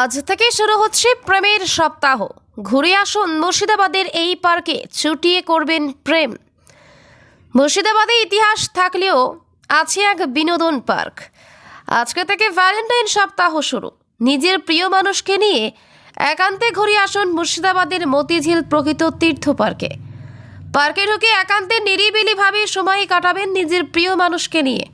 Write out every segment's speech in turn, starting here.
আজ থেকে শুরু হচ্ছে প্রেমের সপ্তাহ। ঘুরে আসুন মুর্শিদাবাদের এই পার্কে, চুটিয়ে করবেন প্রেম। মুর্শিদাবাদে ইতিহাস থাকলেও আছে এক বিনোদন পার্ক। আজকে থেকে ভ্যালেন্টাইন সপ্তাহ শুরু। নিজের প্রিয় মানুষকে নিয়ে একান্তে ঘুরে আসুন মুর্শিদাবাদের মতিঝিল প্রকৃত তীর্থ পার্কে। পার্কে ঢুকে একান্তে নিরিবিলিভাবে সময় কাটাবেন নিজের প্রিয় মানুষকে নিয়ে।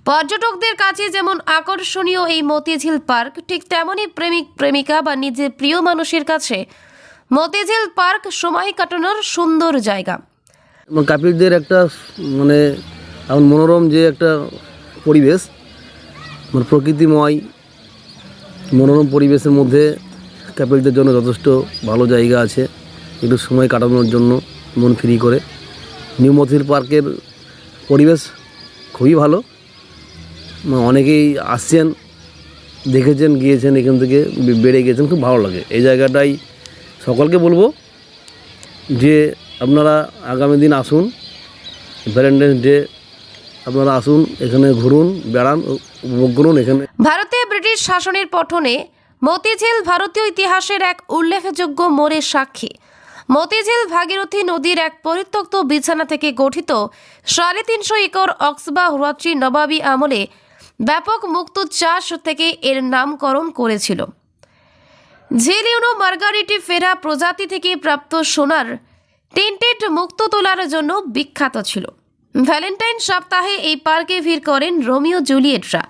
পর্যটকদের কাছে যেমন আকর্ষণীয় এই মতিঝিল পার্ক, ঠিক তেমনই প্রেমিক প্রেমিকা বা নিজের প্রিয় মানুষের কাছে মতিঝিল পার্ক সময় কাটানোর সুন্দর জায়গা। কাপিলদের একটা এমন মনোরম যে একটা পরিবেশ, প্রকৃতিময় মনোরম পরিবেশের মধ্যে কাপিলদের জন্য যথেষ্ট ভালো জায়গা আছে একটু সময় কাটানোর জন্য, মন ফ্রি করে। নিউ মতিঝিল পার্কের পরিবেশ খুবই ভালো। অনেকেই আসছেন, দেখেছেন, গিয়েছেন, এখান থেকে বেড়ে গিয়েছেন, খুব ভালো লাগে এই জায়গাটাই। সকলকে বলবো যে আপনারা আগামী দিন আসুন, ভ্যালেন্টাইন্স ডে আপনারা আসুন, এখানে ঘুরুন, বেড়ান, উপভোগ করুন। এখানে ভারতে ব্রিটিশ শাসনের পঠনে মতিঝিল ভারতীয় ইতিহাসের এক উল্লেখযোগ্য মোড়ের সাক্ষী। মতিঝিল ভাগীরথী নদীর এক পরিত্যক্ত বিছানা থেকে গঠিত 350 একর অক্সবা হুয়াত্রি নবাবী আমলে ব্যাপক মুক্ত চাষ থেকে এর নামকরণ করেছিল। ঝিলিউনো মার্গারিটি ফেরা প্রজাতি থেকে প্রাপ্ত সোনার টিন্টেড মুক্ত তোলার জন্য বিখ্যাত ছিল। ভ্যালেন্টাইন সপ্তাহে এই পার্কে ভিড় করেন রোমিও জুলিয়েটরা।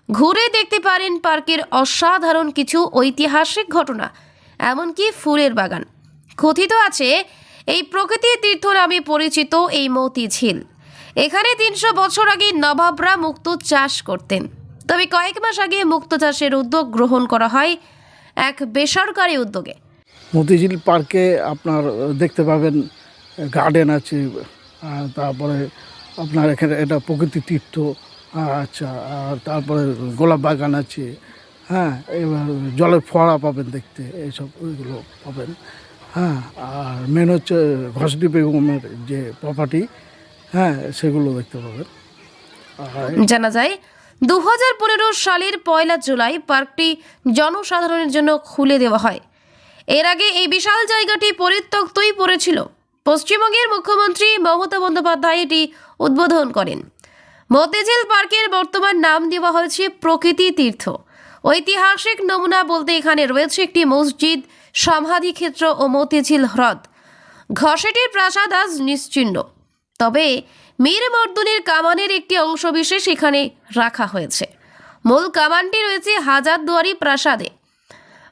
ঘুরে দেখতে পারেন পার্কের অসাধারণ কিছু ঐতিহাসিক ঘটনা, এমনকি ফুলের বাগান। কথিত আছে এই প্রকৃতি তীর্থ নামে পরিচিত এই মতিঝিল, এখানে 300 বছর আগে নবাবরা মুক্ত চাষ করতেন। তবে কয়েক মাস আগে মুক্ত চাষের উদ্যোগ গ্রহণ করা হয় এক বেসরকারি উদ্যোগে। মতিঝিল পার্কে আপনার দেখতে পাবেন গার্ডেন আছে, তারপরে আপনার এখানে এটা প্রকৃতি তীর্থ, আচ্ছা, আর তারপরে গোলাপ বাগান আছে, হ্যাঁ, এবার জলের ফোয়ারা পাবেন দেখতে, এইসব ওইগুলো পাবেন, হ্যাঁ। আর মেন হচ্ছে ঘসডি বেগমের যে প্রপার্টি, হ্যাঁ, সেগুলো দেখতে পাবেন। জানা যায় 2015 সালের 1 জুলাই পার্কটি জনসাধারণের জন্য খুলে দেওয়া হয়। এর আগে এই বিশাল জায়গাটি পরিত্যক্তই পড়েছিল। পশ্চিমবঙ্গের মুখ্যমন্ত্রী মমতা বন্দ্যোপাধ্যায় এটি উদ্বোধন করেন। মতিঝিল পার্কের বর্তমান নাম দেওয়া হয়েছে প্রকৃতি তীর্থ। ঐতিহাসিক নমুনা বলতে এখানে রয়েছে একটি মসজিদ, সমাধিক্ষেত্র ও মতিঝিল হ্রদ। ঘসেটির প্রাসাদ আজ নিশ্চিহ্ন, তবে মীর মর্দুনের কামানের একটি অংশবিশেষ এখানে রাখা হয়েছে। মূল কামানটি রয়েছে হাজারদুয়ারি প্রাসাদে।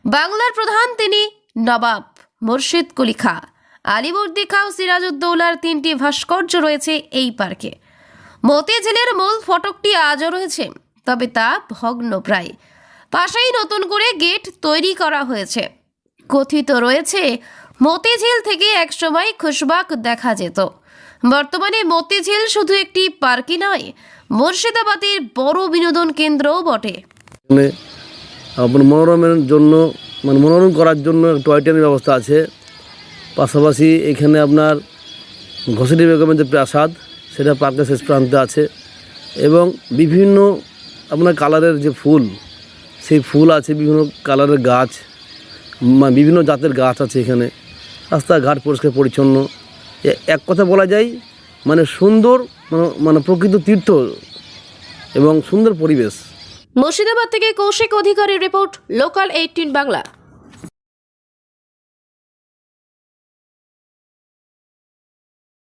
বাংলার প্রধান তিনি নবাব মুর্শিদ কুলি খাঁ, আলিবর্দী খাঁ ও সিরাজউদ্দৌলার 3টি ভাস্কর্য রয়েছে এই পার্কে। মতিঝিলের মূল ফটকটি আজও রয়েছে, তবে তা ভগ্নপ্রায়। পাশেই নতুন করে গেট তৈরি করা হয়েছে। কথিত রয়েছে মতিঝিল থেকে একসময় খুশবাক দেখা যেত। বর্তমানে মতিঝিল শুধু একটি পার্কই নয়, মুর্শিদাবাদের বড় বিনোদন কেন্দ্রও বটে। মনোরমের জন্য মনোরম করার জন্য টয় ট্রেনের ব্যবস্থা আছে। পাশাপাশি এখানে আপনার ঘসেটি বেগমের যে প্রাসাদ, সেটা পার্কের শেষ প্রান্তে আছে, এবং বিভিন্ন আপনার কালারের যে ফুল, সেই ফুল আছে, বিভিন্ন কালারের গাছ, বিভিন্ন জাতের গাছ আছে এখানে। রাস্তাঘাট পরিষ্কার পরিচ্ছন্ন, এক কথা বলা যায় সুন্দর, প্রকৃত তীর্থ এবং সুন্দর পরিবেশ। মুর্শিদাবাদ থেকে কৌশিক অধিকারীর রিপোর্ট, লোকাল 18 বাংলা।